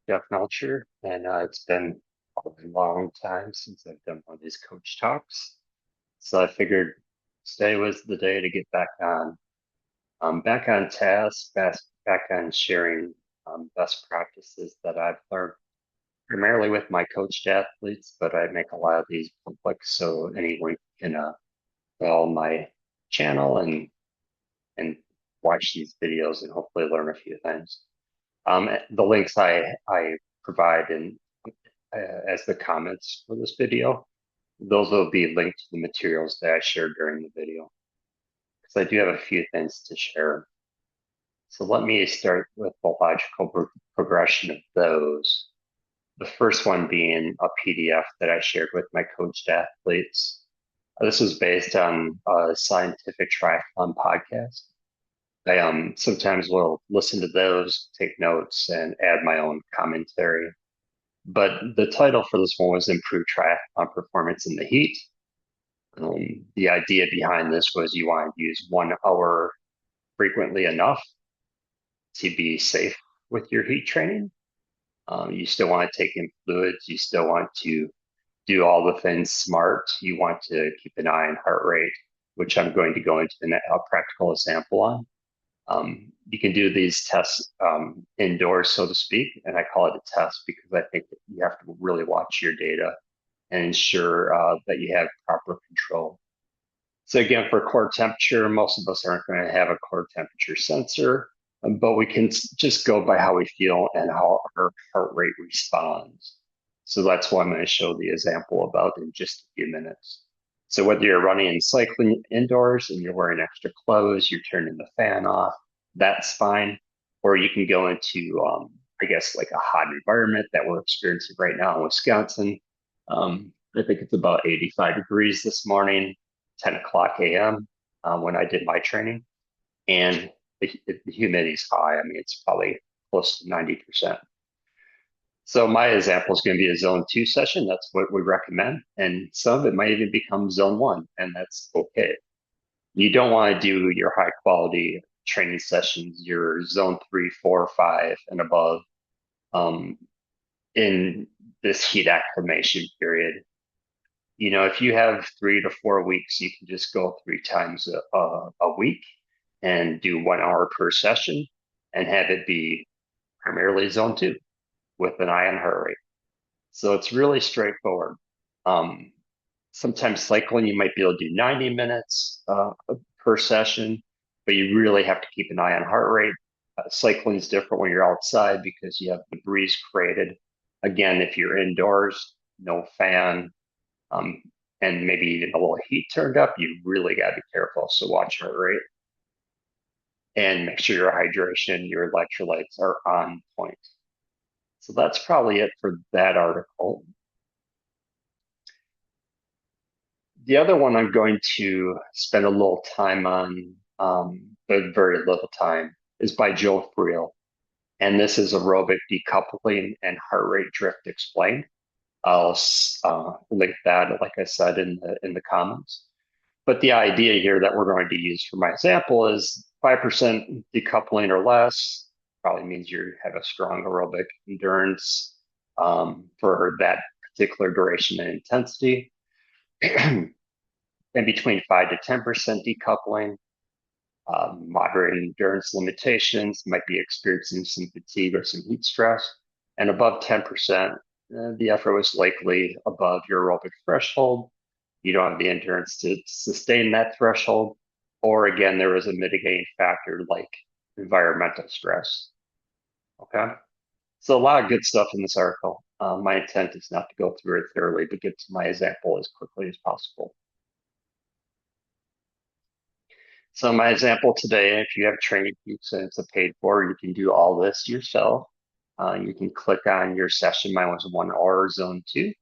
Jeff Melcher, and it's been a long time since I've done one of these coach talks. So I figured today was the day to get back on task, back on sharing best practices that I've learned primarily with my coached athletes, but I make a lot of these public so anyone can follow my channel and watch these videos and hopefully learn a few things. The links I provide as the comments for this video, those will be linked to the materials that I shared during the video, because I do have a few things to share. So let me start with the logical progression of those. The first one being a PDF that I shared with my coached athletes. This was based on a scientific triathlon podcast. I sometimes will listen to those, take notes, and add my own commentary. But the title for this one was Improved Triathlon Performance in the Heat. The idea behind this was you want to use 1 hour frequently enough to be safe with your heat training. You still want to take in fluids. You still want to do all the things smart. You want to keep an eye on heart rate, which I'm going to go into a practical example on. You can do these tests indoors, so to speak, and I call it a test because I think that you have to really watch your data and ensure that you have proper control. So again, for core temperature, most of us aren't going to have a core temperature sensor, but we can just go by how we feel and how our heart rate responds. So that's what I'm going to show the example about in just a few minutes. So whether you're running and cycling indoors and you're wearing extra clothes, you're turning the fan off, that's fine. Or you can go into, I guess, like a hot environment that we're experiencing right now in Wisconsin. I think it's about 85 degrees this morning, 10 o'clock a.m. When I did my training. And the humidity is high. I mean, it's probably close to 90%. So my example is going to be a zone 2 session. That's what we recommend. And some of it might even become zone 1, and that's okay. You don't want to do your high quality training sessions, your zone 3, 4, 5, and above in this heat acclimation period. You know, if you have 3 to 4 weeks, you can just go 3 times a week and do 1 hour per session and have it be primarily zone 2 with an eye on heart rate. So it's really straightforward. Um, Sometimes cycling, you might be able to do 90 minutes per session, but you really have to keep an eye on heart rate. Cycling is different when you're outside because you have the breeze created. Again, if you're indoors, no fan, um, and maybe even a little heat turned up, you really got to be careful. So watch heart rate and make sure your hydration, your electrolytes are on point. So that's probably it for that article. The other one I'm going to spend a little time on, but very little time, is by Joe Friel. And this is aerobic decoupling and heart rate drift explained. I'll link that, like I said, in the comments. But the idea here that we're going to use for my example is 5% decoupling or less probably means you have a strong aerobic endurance for that particular duration and intensity. And between 5 to 10% decoupling, moderate endurance limitations, might be experiencing some fatigue or some heat stress, and above 10%, the effort was likely above your aerobic threshold. You don't have the endurance to sustain that threshold, or again, there was a mitigating factor like environmental stress. Okay, so a lot of good stuff in this article. My intent is not to go through it thoroughly, but get to my example as quickly as possible. So my example today, if you have Training Peaks and it's a paid for, you can do all this yourself. You can click on your session. Mine was 1 hour zone 2.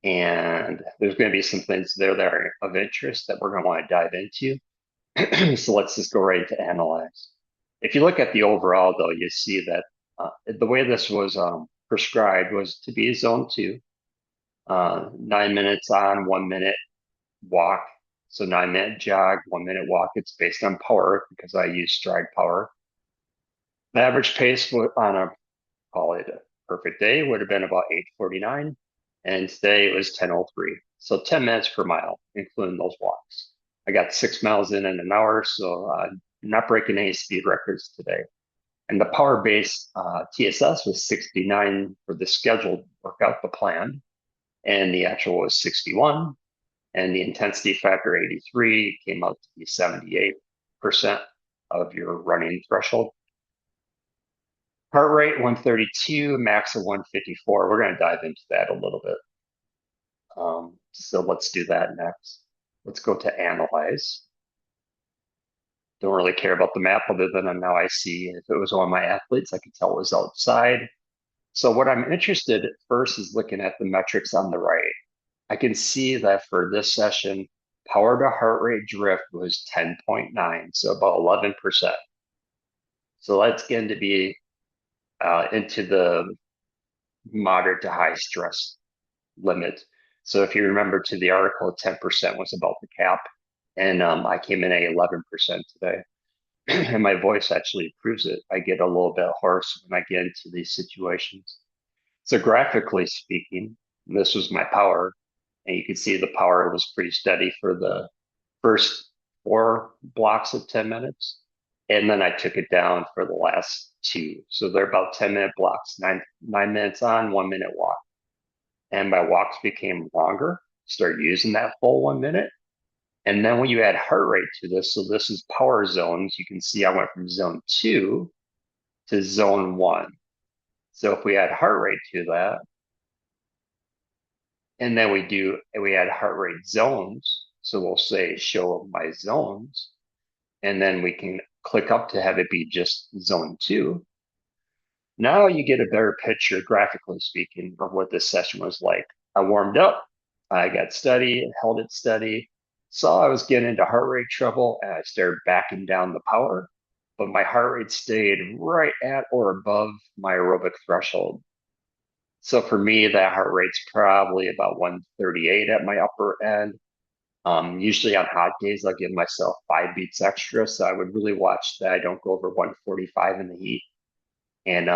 And there's going to be some things there that are of interest that we're going to want to dive into. So let's just go right to analyze. If you look at the overall, though, you see that the way this was prescribed was to be zone 2, 9 minutes on, 1 minute walk. So 9 minute jog, 1 minute walk. It's based on power because I use stride power. The average pace on a call it a perfect day, would have been about 8:49. And today it was 10:03. So 10 minutes per mile, including those walks. I got 6 miles in an hour, so not breaking any speed records today. And the power base TSS was 69 for the scheduled workout, the plan, and the actual was 61. And the intensity factor 83 came out to be 78% of your running threshold. Heart rate 132, max of 154. We're going to dive into that a little bit. So let's do that next. Let's go to analyze. Don't really care about the map other than now I see if it was one of my athletes, I could tell it was outside. So what I'm interested at first is looking at the metrics on the right. I can see that for this session, power to heart rate drift was 10.9, so about 11%. So that's going to be into the moderate to high stress limit. So if you remember to the article, 10% was about the cap, and I came in at 11% today. And my voice actually proves it. I get a little bit hoarse when I get into these situations. So graphically speaking, this was my power, and you can see the power was pretty steady for the first 4 blocks of 10 minutes. And then I took it down for the last 2. So they're about 10-minute blocks, 9 minutes on, 1 minute walk. And my walks became longer, start using that full 1 minute. And then when you add heart rate to this, so this is power zones, you can see I went from zone 2 to zone 1. So if we add heart rate to that, and then we add heart rate zones, so we'll say show my zones, and then we can click up to have it be just zone 2. Now you get a better picture, graphically speaking, of what this session was like. I warmed up, I got steady, held it steady, saw I was getting into heart rate trouble, and I started backing down the power, but my heart rate stayed right at or above my aerobic threshold. So for me, that heart rate's probably about 138 at my upper end. Usually on hot days, I'll give myself 5 beats extra. So I would really watch that I don't go over 145 in the heat. And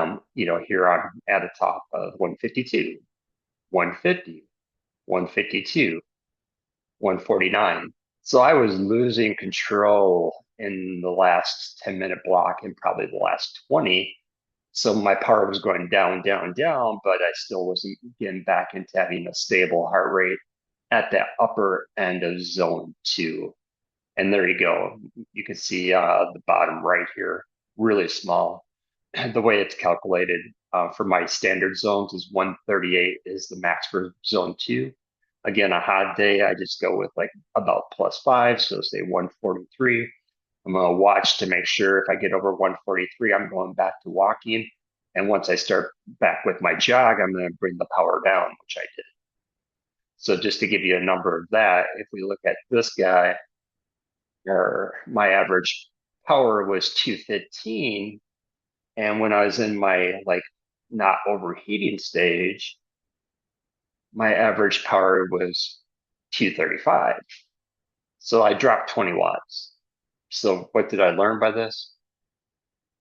here I'm at a top of 152, 150, 152, 149. So I was losing control in the last 10-minute block and probably the last 20. So my power was going down, down, down, but I still wasn't getting back into having a stable heart rate at that upper end of zone 2. And there you go. You can see the bottom right here, really small. The way it's calculated for my standard zones is 138 is the max for zone 2. Again, a hot day, I just go with like about +5, so say 143. I'm going to watch to make sure if I get over 143, I'm going back to walking. And once I start back with my jog, I'm going to bring the power down, which I did. So just to give you a number of that, if we look at this guy, or my average power was 215. And when I was in my not overheating stage, my average power was 235. So I dropped 20 watts. So what did I learn by this?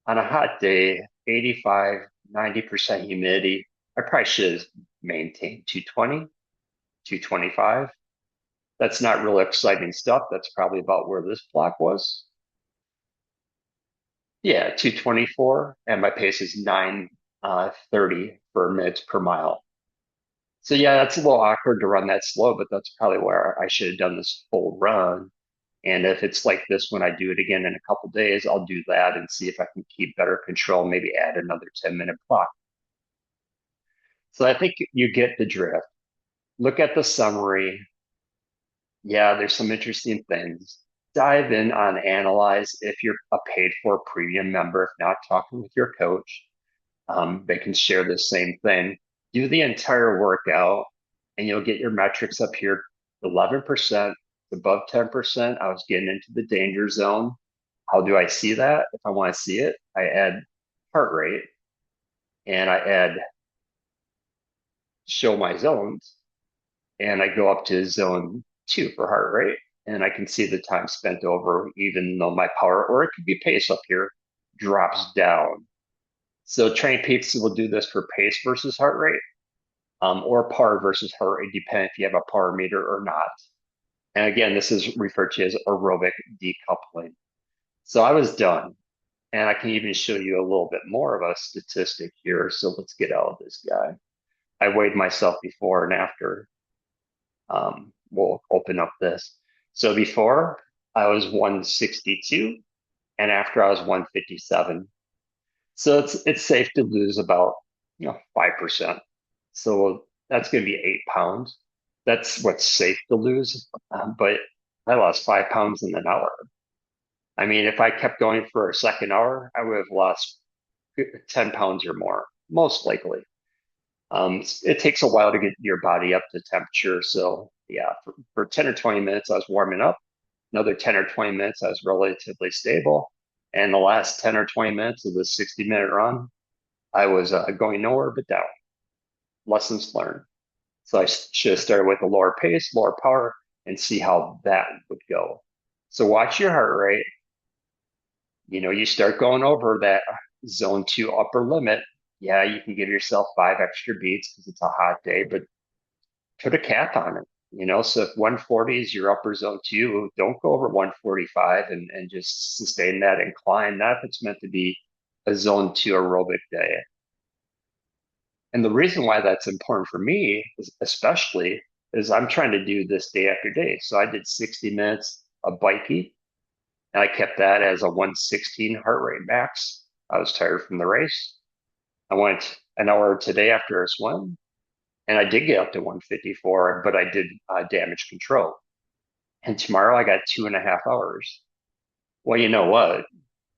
On a hot day, 85, 90% humidity, I probably should have maintained 220, 225. That's not real exciting stuff. That's probably about where this block was. Yeah, 224, and my pace is 9:30 for minutes per mile. So yeah, that's a little awkward to run that slow, but that's probably where I should have done this full run. And if it's like this when I do it again in a couple days, I'll do that and see if I can keep better control, maybe add another 10-minute block. So I think you get the drift. Look at the summary. Yeah, there's some interesting things. Dive in on analyze if you're a paid for premium member, if not talking with your coach. They can share the same thing. Do the entire workout and you'll get your metrics up here 11%, above 10%. I was getting into the danger zone. How do I see that? If I want to see it, I add heart rate and I add show my zones and I go up to zone 2 for heart rate and I can see the time spent over, even though my power, or it could be pace up here, drops down. So trained peaks will do this for pace versus heart rate, or par versus heart rate, depending if you have a par meter or not. And again, this is referred to as aerobic decoupling. So I was done. And I can even show you a little bit more of a statistic here. So let's get out of this guy. I weighed myself before and after. We'll open up this. So before I was 162 and after I was 157. So it's safe to lose about 5%. So that's going to be 8 pounds. That's what's safe to lose. But I lost 5 pounds in an hour. I mean, if I kept going for a second hour, I would have lost 10 pounds or more, most likely. It takes a while to get your body up to temperature. So yeah, for 10 or 20 minutes, I was warming up. Another 10 or 20 minutes, I was relatively stable. And the last 10 or 20 minutes of the 60-minute run, I was going nowhere but down. Lessons learned. So I should have started with a lower pace, lower power, and see how that would go. So watch your heart rate. You start going over that zone two upper limit. Yeah, you can give yourself 5 extra beats because it's a hot day, but put a cap on it. So if 140 is your upper zone two, don't go over 145 and just sustain that and climb that if it's meant to be a zone two aerobic day. And the reason why that's important for me, especially, is I'm trying to do this day after day. So I did 60 minutes of biking, and I kept that as a 116 heart rate max. I was tired from the race. I went an hour today after a swim, and I did get up to 154, but I did damage control. And tomorrow I got 2.5 hours. Well, you know what?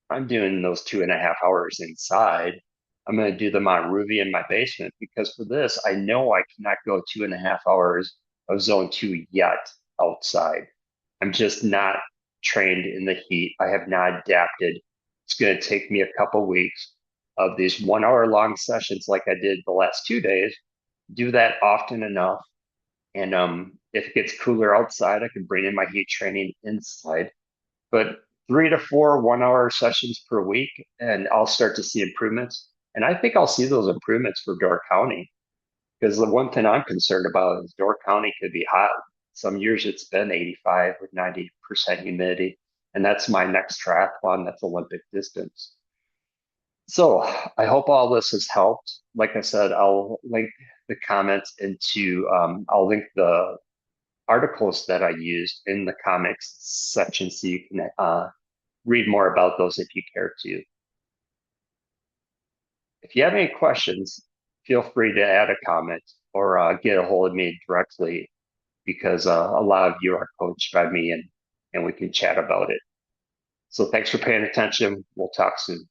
I'm doing those 2.5 hours inside. I'm going to do them on Ruby in my basement because for this, I know I cannot go 2.5 hours of zone two yet outside. I'm just not trained in the heat. I have not adapted. It's going to take me a couple weeks of these 1 hour long sessions like I did the last 2 days. Do that often enough. And if it gets cooler outside, I can bring in my heat training inside. But 3 to 4 1 hour sessions per week, and I'll start to see improvements. And I think I'll see those improvements for Door County because the one thing I'm concerned about is Door County could be hot. Some years it's been 85 with 90% humidity. And that's my next triathlon. That's Olympic distance. So I hope all this has helped. Like I said, I'll link the comments I'll link the articles that I used in the comics section so you can read more about those if you care to. If you have any questions, feel free to add a comment or get a hold of me directly because a lot of you are coached by me and we can chat about it. So thanks for paying attention. We'll talk soon.